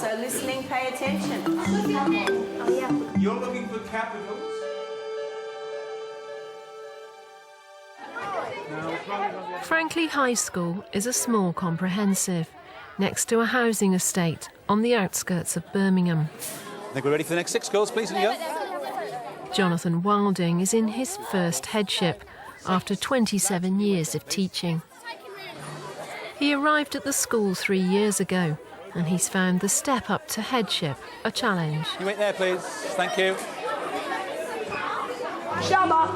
so listening, pay attention. You're looking for capitals? Frankley High School is a small comprehensive next to a housing estate on the outskirts of Birmingham. I think we're ready for the next 6 girls, please, and go. Jonathan Wilding is in his first headship after 27 years of teaching. He arrived at the school 3 years ago and he's found the step up to headship a challenge. You wait there, please. Thank you. Shabba!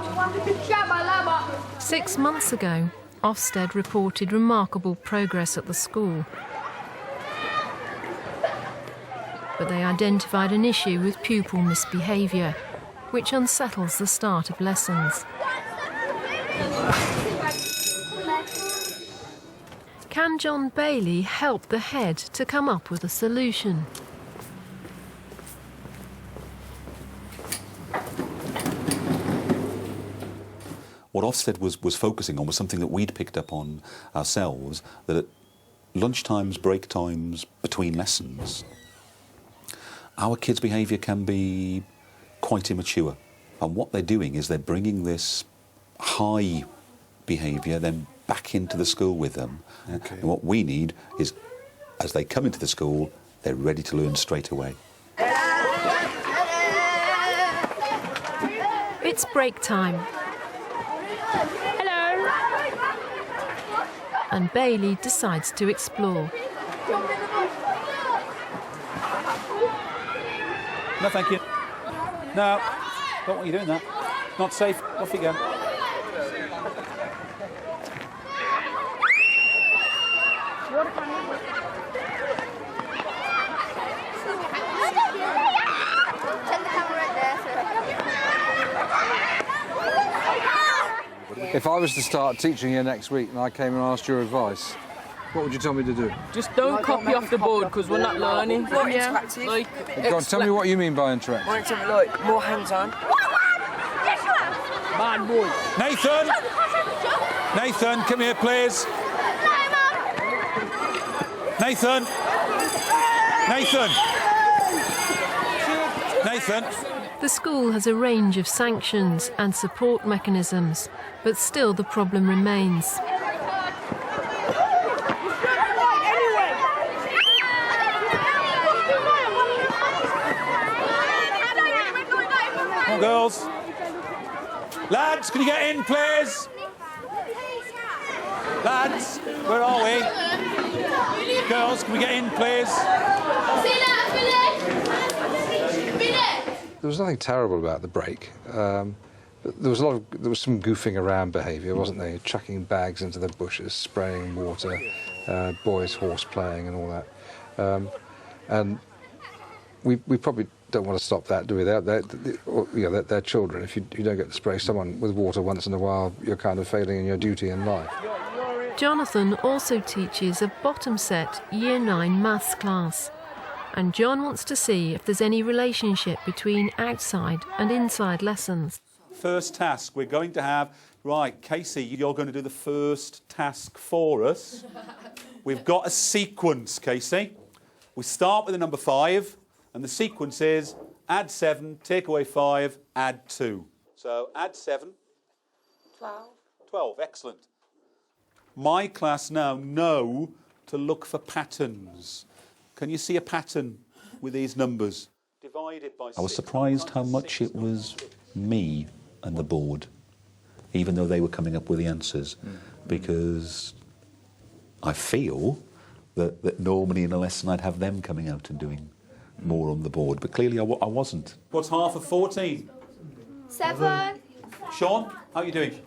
Shabba labba! 6 months ago, Ofsted reported remarkable progress at the school. But they identified an issue with pupil misbehaviour, which unsettles the start of lessons. Can John Bayley help the head to come up with a solution? What Ofsted was focusing on was something that we'd picked up on ourselves, that at lunchtimes, break times, between lessons, our kids' behaviour can be quite immature. And what they're doing is they're bringing this high behaviour then back into the school with them. Okay. And what we need is, as they come into the school, they're ready to learn straight away. It's break time. Hello! And Bayley decides to explore. No, thank you. No, don't want you doing that. Not safe. Off you go. If I was to start teaching here next week and I came and asked your advice, what would you tell me to do? Just don't copy off the board because we're not learning. More interactive. Like, Go on, tell me what you mean by interactive. More interactive, like more hands-on. man, boy. Nathan! Nathan, come here, please. Nathan! Nathan! Nathan! The school has a range of sanctions and support mechanisms, but still the problem remains. Come on, girls. Lads, can you get in, please? Lads, where are we? Girls, can we get in, please? There was nothing terrible about the break. There was some goofing around behaviour, wasn't there? Chucking bags into the bushes, spraying water, boys horse playing and all that. And we probably don't want to stop that, do we? They're children. If you don't get to spray someone with water once in a while, you're kind of failing in your duty in life. Jonathan also teaches a bottom set Year 9 maths class. And John wants to see if there's any relationship between outside and inside lessons. First task we're going to have... Right, Casey, you're going to do the first task for us. We've got a sequence, Casey. We start with the number 5, and the sequence is add 7, take away 5, add 2. So add 7. 12. 12, excellent. My class now know to look for patterns. Can you see a pattern with these numbers? Divided by 6. I was surprised how much it was me and the board, even though they were coming up with the answers, because I feel that normally in a lesson I'd have them coming out and doing more on the board, but clearly I wasn't. What's half of 14? 7. Sean, how are you doing?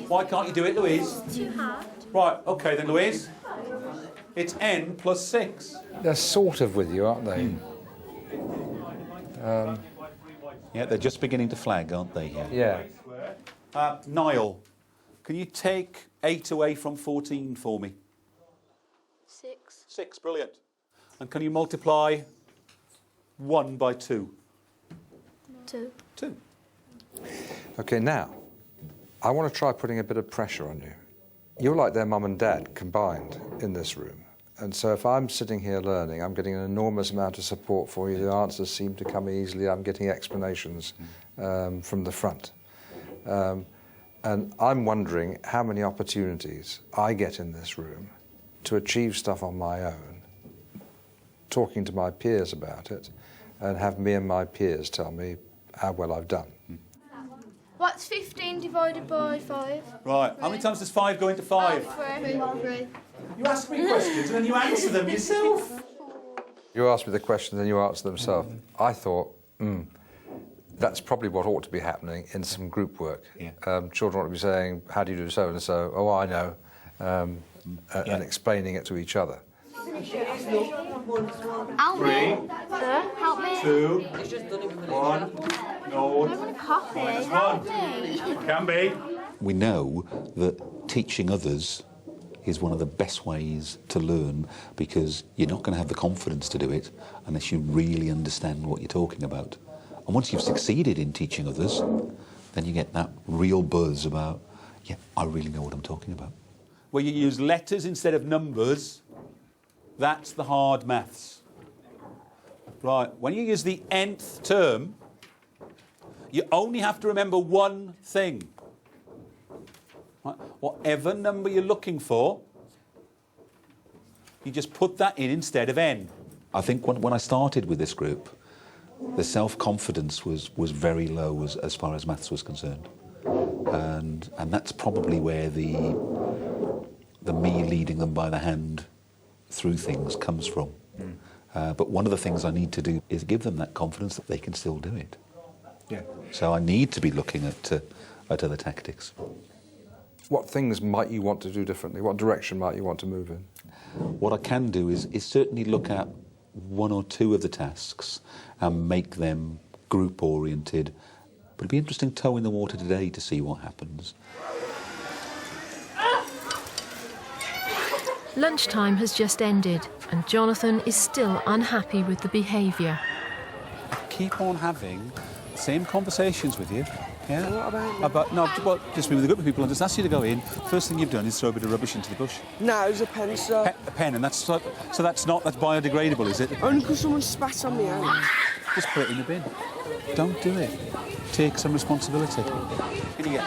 Why can't you do it, Louise? It's too hard. Right, OK then, Louise. It's n plus 6. They're sort of with you, aren't they? Yeah, they're just beginning to flag, aren't they? Yeah. Niall, can you take 8 away from 14 for me? 6. 6, brilliant. And can you multiply 1 by 2? 2. 2. OK, now, I want to try putting a bit of pressure on you. You're like their mum and dad combined in this room. And so if I'm sitting here learning, I'm getting an enormous amount of support for you. The answers seem to come easily. I'm getting explanations from the front. And I'm wondering how many opportunities I get in this room to achieve stuff on my own, talking to my peers about it, and have me and my peers tell me how well I've done. What's 15 divided by 5? Right, how many times does 5 go into 5? 3. You ask me questions and then you answer them yourself. You ask me the questions and you answer them yourself. I thought, that's probably what ought to be happening in some group work. Yeah. Children ought to be saying, how do you do so and so? Oh, I know. And explaining it to each other. Help me. Sir, help me. 2, 1, no. I want a coffee. Help me. Can be. We know that teaching others is one of the best ways to learn, because you're not going to have the confidence to do it unless you really understand what you're talking about. And once you've succeeded in teaching others, then you get that real buzz about, yeah, I really know what I'm talking about. Where you use letters instead of numbers, that's the hard maths. Right, when you use the nth term, you only have to remember one thing. Right? Whatever number you're looking for, you just put that in instead of n. I think when I started with this group, the self-confidence was very low as far as maths was concerned. And that's probably where the me leading them by the hand through things comes from. But one of the things I need to do is give them that confidence that they can still do it. Yeah. So I need to be looking at other tactics. What things might you want to do differently? What direction might you want to move in? What I can do is certainly look at one or two of the tasks and make them group-oriented. But it'd be interesting toe in the water today to see what happens. Lunchtime has just ended and Jonathan is still unhappy with the behaviour. Keep on having the same conversations with you. Yeah? What about no, well, just be with a group of people and just ask you to go in. First thing you've done is throw a bit of rubbish into the bush. No, it was a pen, sir. A pen, and that's that's biodegradable, is it? Only because someone spat on me hand. Just put it in the bin. Don't do it. Take some responsibility. Can you get...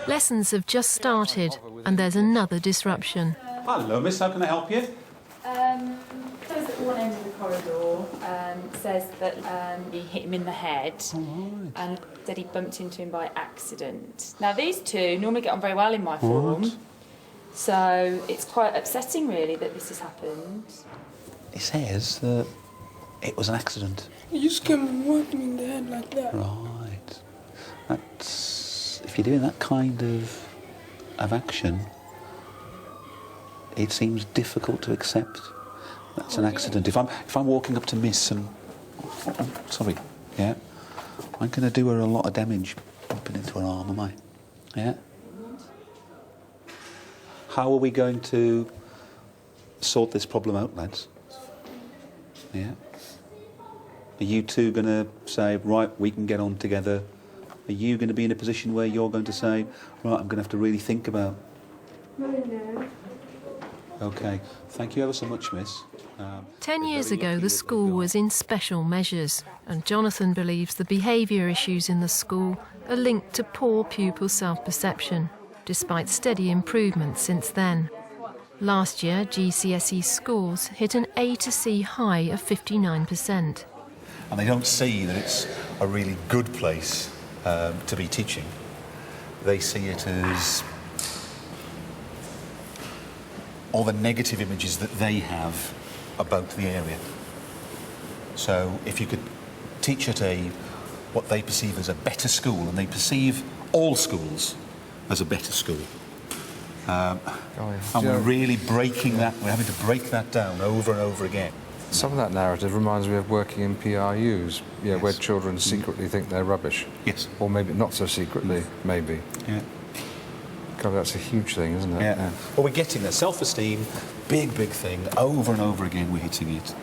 Lessons have just started and there's another disruption. Hello, miss, how can I help you? Those at one end of the corridor says that he hit him in the head and said he bumped into him by accident. Now, these two normally get on very well in my form, so it's quite upsetting, really, that this has happened. It says that it was an accident. You just came and whacked me in the head like that. Right. That's... if you're doing that kind of action, it seems difficult to accept. That's an accident. If I'm walking up to Miss and... oh, sorry, yeah? I'm going to do her a lot of damage bumping into her arm, am I? Yeah? How are we going to sort this problem out, lads? Yeah? Are you two going to say, right, we can get on together? Are you going to be in a position where you're going to say, right, I'm going to have to really think about... No. OK. Thank you ever so much, miss. 10 years ago, the school was in special measures, and Jonathan believes the behaviour issues in the school are linked to poor pupil self-perception, despite steady improvements since then. Last year, GCSE scores hit an A to C high of 59%. And they don't see that it's a really good place to be teaching. They see it as all the negative images that they have about the area. So if you could teach at what they perceive as a better school, and they perceive all schools as a better school, and we're really breaking that, we're having to break that down over and over again. Some of that narrative reminds me of working in PRUs, Yes. where children secretly think they're rubbish. Yes. Or maybe not so secretly, maybe. Yeah. God, that's a huge thing, isn't it? Yeah. Well, we're getting that self-esteem, big thing, over and over again we're hitting it.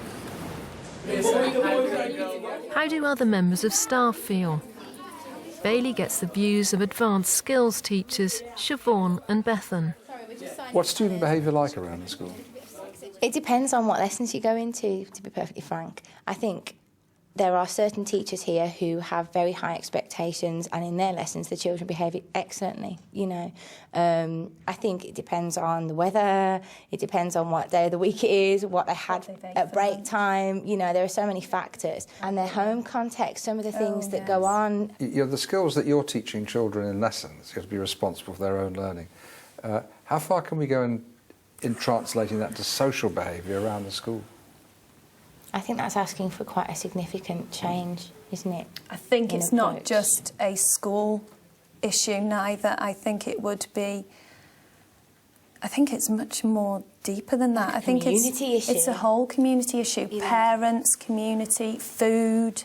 How do other members of staff feel? Bayley gets the views of advanced skills teachers Siobhan and Bethan. What's student behaviour like around the school? It depends on what lessons you go into, to be perfectly frank. I think there are certain teachers here who have very high expectations, and in their lessons the children behave excellently, you know. I think it depends on the weather, it depends on what day of the week it is, what they had at break time, you know, there are so many factors. And their home context, some of the things that go on. The skills that you're teaching children in lessons, you have to be responsible for their own learning. How far can we go in translating that to social behaviour around the school? I think that's asking for quite a significant change, isn't it? I think it's not just a school issue neither. I think it would be... I think it's much more deeper than that. I think it's a whole community issue. Yeah. Parents, community, food,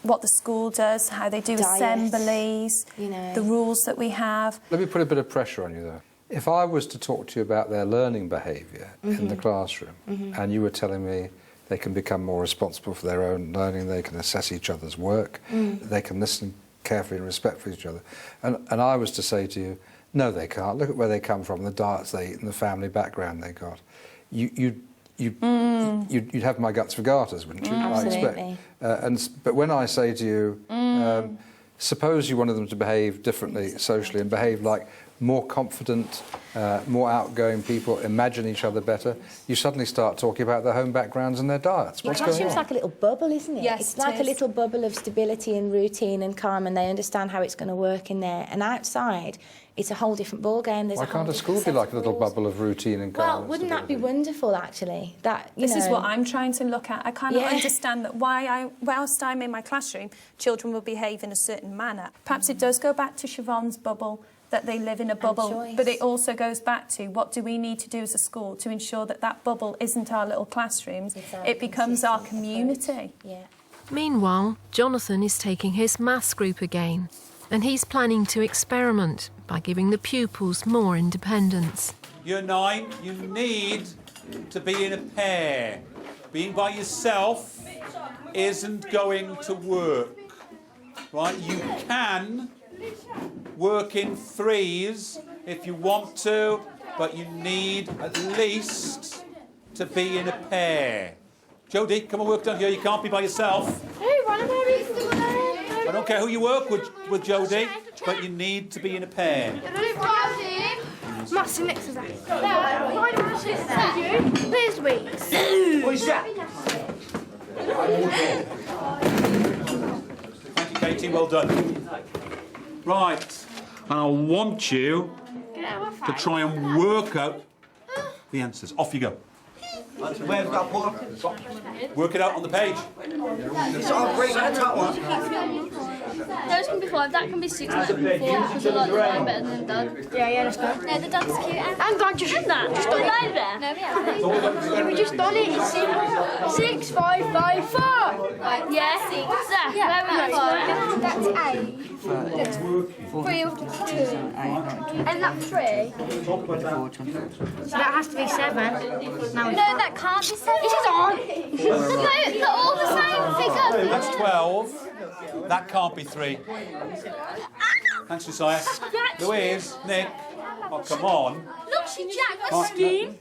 what the school does, how they do assemblies, you know, the rules that we have. Let me put a bit of pressure on you though. If I was to talk to you about their learning behaviour in the classroom and you were telling me they can become more responsible for their own learning, they can assess each other's work, they can listen carefully and respectfully to each other. And I was to say to you, no, they can't. Look at where they come from, the diets they eat and the family background they got. You'd have my guts for garters, wouldn't you? Absolutely. I expect. But when I say to you, suppose you wanted them to behave differently socially and behave like more confident, more outgoing people, imagine each other better, you suddenly start talking about their home backgrounds and their diets. What's going on? It's like a little bubble, isn't it? Yes, it's like a little bubble of stability and routine and calm, and they understand how it's going to work in there. And outside, it's a whole different ball game. Why can't a school be like a little bubble of routine and calm? Well, wouldn't that be wonderful, actually? This is what I'm trying to look at. I kind of understand that whilst I'm in my classroom, children will behave in a certain manner. Perhaps it does go back to Siobhan's bubble, that they live in a bubble, but it also goes back to what do we need to do as a school to ensure that that bubble isn't our little classrooms, it becomes our community. Yeah. Meanwhile, Jonathan is taking his maths group again, and he's planning to experiment by giving the pupils more independence. Year 9, you need to be in a pair. Being by yourself isn't going to work, right? You can work in threes if you want to, but you need at least to be in a pair. Jodie, come and work down here. You can't be by yourself. I don't care who you work with Jodie, but you need to be in a pair. Maths and exercise. There's weeks. What is that? Thank you, Katie. Well done. Right. And I want you to try and work out the answers. Off you go. Where's that put? Work it out on the page. It's all great. That one. Those can be 5, that can be 6, that can be 4, because I like the line better than Dad. Yeah, let's go. No, the Dad's cute. And Dad just done that. Just done line there. No, we haven't. Yeah, we just done it. It's 6, 5, 5, 4. Yeah, 6. Yeah, that's 8. That's 3 up to 2. And that's 3. So that has to be 7. No, that can't be 7. It is on. No, they're all the same figure. That's 12. That can't be 3. Thanks, Josiah. Louise, Nick. Oh, come on. Look, she jacked the scheme.